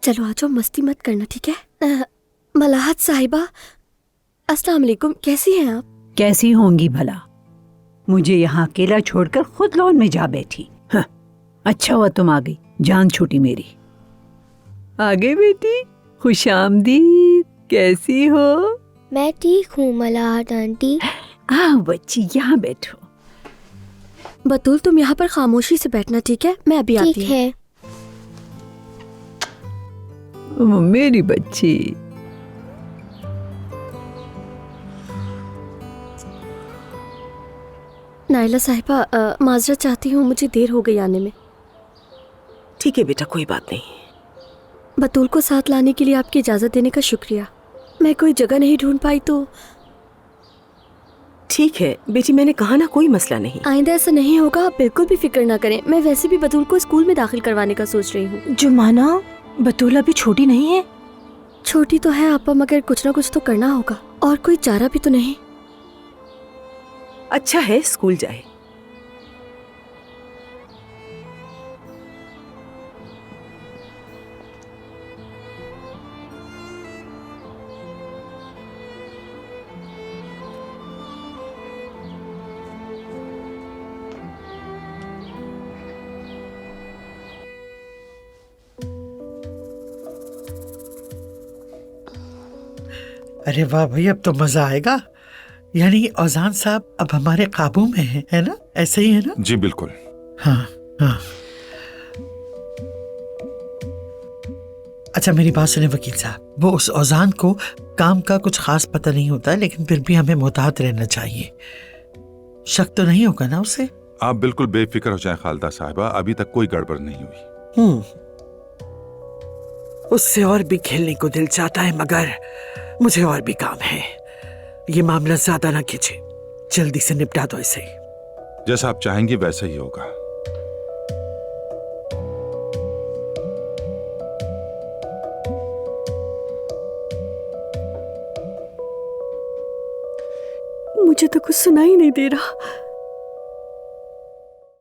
चलो आ जाओ, मस्ती मत करना, ठीक है? मलाहत साहिबा, अस्सलाम वालेकुम, कैसी हैं आप? कैसी होंगी भला? मुझे यहाँ अकेला छोड़कर खुद लॉन में जा बैठी। हाँ, अच्छा हुआ तुम आ गई, जान छूटी मेरी। आगे बेटी, खुश आमदीद, कैसी हो? मैं ठीक हूँ मलाहत आंटी। आओ बच्ची, यहाँ बैठो। बतूल, तुम यहाँ पर खामोशी से बैठना, ठीक है? मैं अभी आती ठीक हूँ। है। मेरी बच्ची। नाइला साहिबा, माजरत चाहती हूँ, मुझे देर हो गई आने में। ठीक है बेटा, कोई बात नहीं। बतूल को साथ लाने के लिए आपकी इजाज़त देने का शुक्रिया। मैं कोई जगह नहीं ढूंढ पाई तो। ठीक है बेटी, मैंने कहा ना, कोई मसला नहीं। आइंदा ऐसा नहीं होगा, आप बिल्कुल भी फिक्र ना करें। मैं वैसे भी बतूल को स्कूल में दाखिल करवाने का सोच रही हूँ। जुमाना, बतूल अभी छोटी नहीं है। छोटी तो है आपा, मगर कुछ ना कुछ तो करना होगा, और कोई चारा भी तो नहीं। अच्छा है स्कूल जाए। अरे वाह भाई, अब तो मजा आएगा। यानी औजान साहब अब हमारे काबू में है ना? ऐसे ही है ना? जी बिल्कुल। हाँ हाँ। अच्छा मेरी बात सुने वकील साहब, वो उस औजान को काम का कुछ खास पता नहीं होता, लेकिन फिर भी हमें मोहतात रहना चाहिए। शक तो नहीं होगा ना उसे? आप बिल्कुल बेफिक्र हो जाएं खालदा साहिबा, अभी तक कोई गड़बड़ नहीं हुई। उससे और भी खेलने को दिल चाहता है, मगर मुझे और भी काम है। ये मामला ज्यादा ना खींचे, जल्दी से निपटा दो इसे। जैसा आप चाहेंगी वैसा ही होगा। मुझे तो कुछ सुनाई नहीं दे रहा।